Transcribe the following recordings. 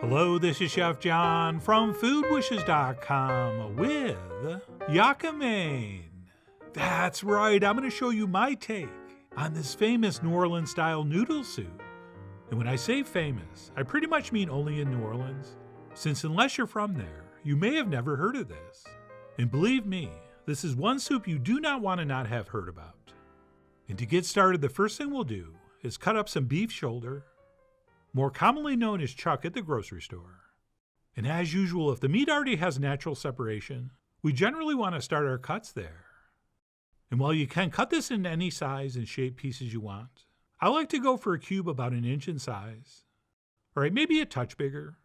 Hello, this is Chef John from foodwishes.com with Yakamein. That's right, I'm going to show you my take on this famous New Orleans style noodle soup. And when I say famous, I pretty much mean only in New Orleans, since unless you're from there, you may have never heard of this. And believe me, this is one soup you do not want to not have heard about. And to get started, the first thing we'll do is cut up some beef shoulder, more commonly known as chuck at the grocery store. And as usual, if the meat already has natural separation, we generally want to start our cuts there. And while you can cut this into any size and shape pieces you want, I like to go for a cube about an inch in size. All right, maybe a touch bigger.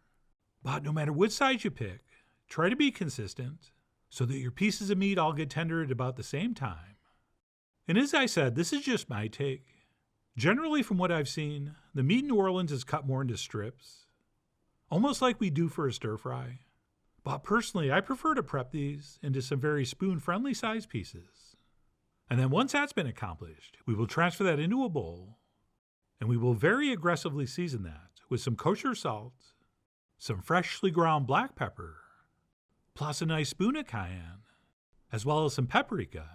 But no matter which size you pick, try to be consistent so that your pieces of meat all get tender at about the same time. And as I said, this is just my take. Generally, from what I've seen, the meat in New Orleans is cut more into strips, almost like we do for a stir fry. But personally, I prefer to prep these into some very spoon-friendly size pieces. And then once that's been accomplished, we will transfer that into a bowl, and we will very aggressively season that with some kosher salt, some freshly ground black pepper, plus a nice spoon of cayenne, as well as some paprika,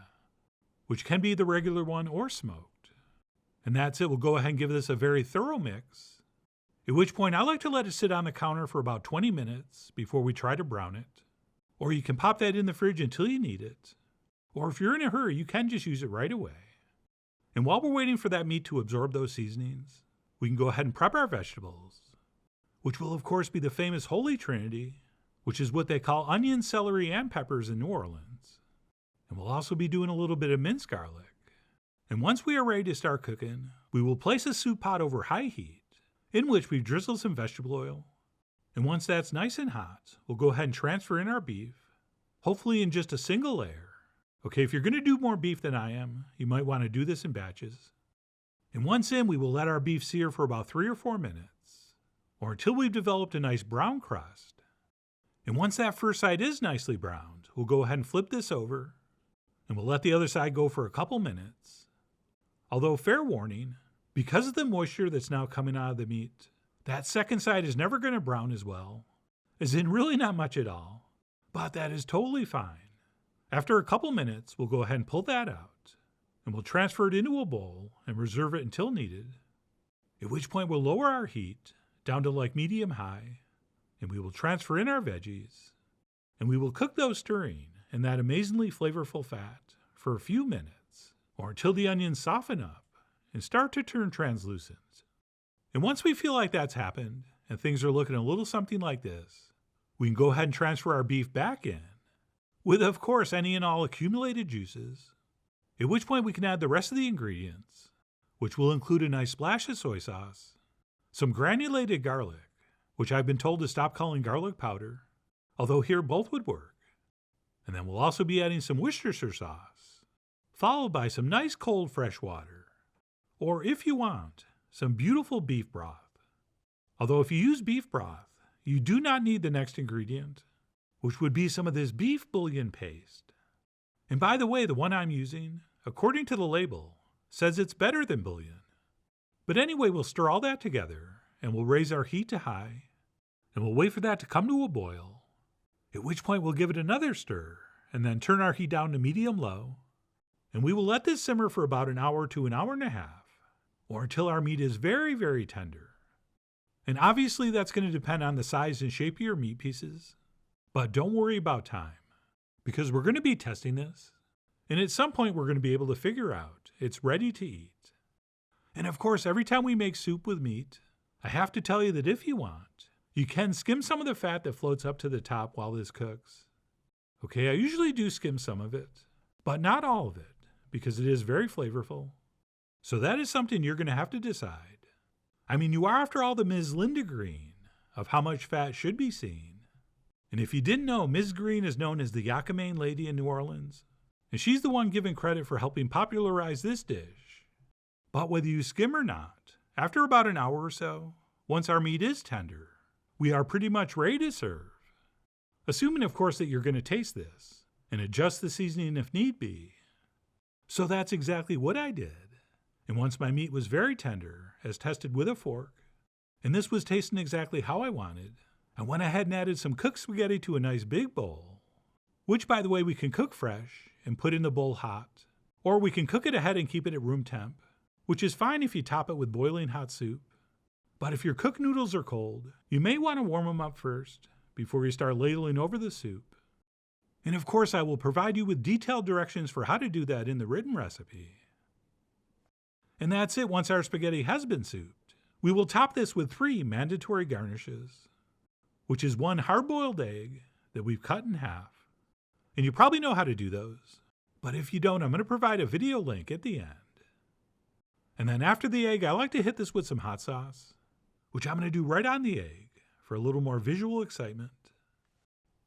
which can be the regular one or smoked. And that's it. We'll go ahead and give this a very thorough mix, at which point I like to let it sit on the counter for about 20 minutes before we try to brown it. Or you can pop that in the fridge until you need it. Or if you're in a hurry, you can just use it right away. And while we're waiting for that meat to absorb those seasonings, we can go ahead and prep our vegetables, which will of course be the famous Holy Trinity, which is what they call onion, celery, and peppers in New Orleans. And we'll also be doing a little bit of minced garlic. And once we are ready to start cooking, we will place a soup pot over high heat, in which we've drizzled some vegetable oil. And once that's nice and hot, we'll go ahead and transfer in our beef, hopefully in just a single layer. Okay, if you're going to do more beef than I am, you might want to do this in batches. And once in, we will let our beef sear for about 3 or 4 minutes, or until we've developed a nice brown crust. And once that first side is nicely browned, we'll go ahead and flip this over, and we'll let the other side go for a couple minutes. Although, fair warning, because of the moisture that's now coming out of the meat, that second side is never going to brown as well, as in really not much at all, but that is totally fine. After a couple minutes, we'll go ahead and pull that out, and we'll transfer it into a bowl and reserve it until needed, at which point we'll lower our heat down to like medium-high, and we will transfer in our veggies, and we will cook those stirring in that amazingly flavorful fat for a few minutes, or until the onions soften up and start to turn translucent. And once we feel like that's happened, and things are looking a little something like this, we can go ahead and transfer our beef back in, with of course any and all accumulated juices, at which point we can add the rest of the ingredients, which will include a nice splash of soy sauce, some granulated garlic, which I've been told to stop calling garlic powder, although here both would work. And then we'll also be adding some Worcestershire sauce, followed by some nice cold fresh water, or if you want, some beautiful beef broth. Although if you use beef broth, you do not need the next ingredient, which would be some of this beef bouillon paste. And by the way, the one I'm using, according to the label, says it's better than bouillon. But anyway, we'll stir all that together, and we'll raise our heat to high, and we'll wait for that to come to a boil, at which point we'll give it another stir, and then turn our heat down to medium-low, and we will let this simmer for about an hour to an hour and a half, or until our meat is very, very tender. And obviously that's going to depend on the size and shape of your meat pieces, but don't worry about time, because we're going to be testing this, and at some point we're going to be able to figure out it's ready to eat. And of course, every time we make soup with meat, I have to tell you that if you want, you can skim some of the fat that floats up to the top while this cooks. Okay, I usually do skim some of it, but not all of it, because it is very flavorful. So that is something you're going to have to decide. I mean, you are after all the Ms. Linda Green of how much fat should be seen. And if you didn't know, Ms. Green is known as the Yakamein lady in New Orleans, and she's the one given credit for helping popularize this dish. But whether you skim or not, after about an hour or so, once our meat is tender, we are pretty much ready to serve. Assuming, of course, that you're going to taste this and adjust the seasoning if need be. So that's exactly what I did. And once my meat was very tender, as tested with a fork, and this was tasting exactly how I wanted, I went ahead and added some cooked spaghetti to a nice big bowl, which, by the way, we can cook fresh and put in the bowl hot, or we can cook it ahead and keep it at room temp, which is fine if you top it with boiling hot soup. But if your cooked noodles are cold, you may want to warm them up first before you start ladling over the soup. And of course, I will provide you with detailed directions for how to do that in the written recipe. And that's it. Once our spaghetti has been souped, we will top this with 3 mandatory garnishes, which is 1 hard-boiled egg that we've cut in half. And you probably know how to do those, but if you don't, I'm going to provide a video link at the end. And then after the egg, I like to hit this with some hot sauce, which I'm going to do right on the egg for a little more visual excitement.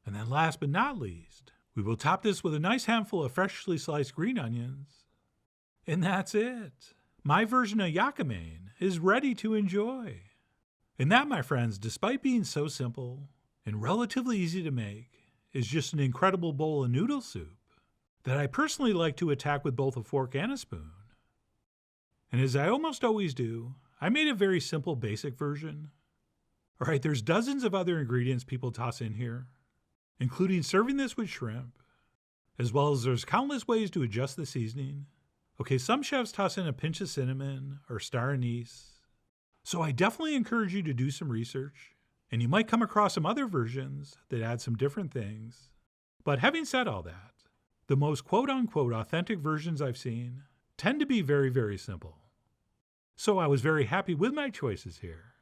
And then last but not least, we will top this with a nice handful of freshly sliced green onions. And that's it. My version of Yakamein is ready to enjoy. And that, my friends, despite being so simple and relatively easy to make, is just an incredible bowl of noodle soup that I personally like to attack with both a fork and a spoon. And as I almost always do, I made a very simple basic version. All right, there's dozens of other ingredients people toss in here, including serving this with shrimp, as well as there's countless ways to adjust the seasoning. Okay, some chefs toss in a pinch of cinnamon or star anise. So I definitely encourage you to do some research, and you might come across some other versions that add some different things. But having said all that, the most quote-unquote authentic versions I've seen tend to be very, very simple. So I was very happy with my choices here.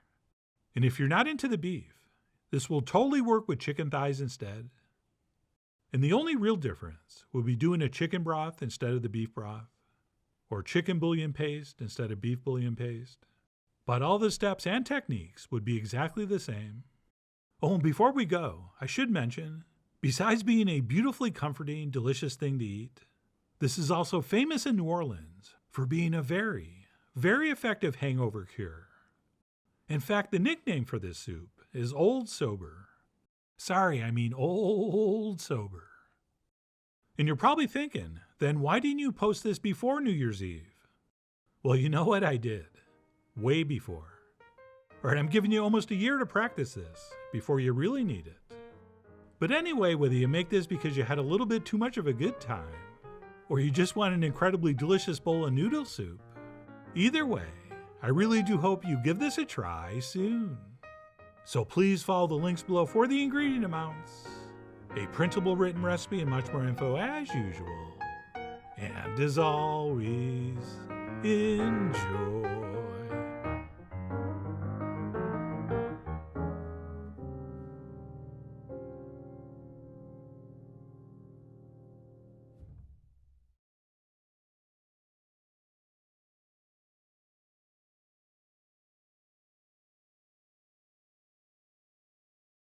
And if you're not into the beef, this will totally work with chicken thighs instead. And the only real difference will be doing a chicken broth instead of the beef broth, or chicken bouillon paste instead of beef bouillon paste. But all the steps and techniques would be exactly the same. Oh, and before we go, I should mention, besides being a beautifully comforting, delicious thing to eat, this is also famous in New Orleans for being a very, very effective hangover cure. In fact, the nickname for this soup is Old Sober. Sorry, I mean Old Sober. And you're probably thinking, then why didn't you post this before New Year's Eve? Well, you know what? I did. Way before. All right, I'm giving you almost a year to practice this before you really need it. But anyway, whether you make this because you had a little bit too much of a good time, or you just want an incredibly delicious bowl of noodle soup, either way, I really do hope you give this a try soon. So please follow the links below for the ingredient amounts, a printable written recipe, and much more info as usual. And as always, enjoy.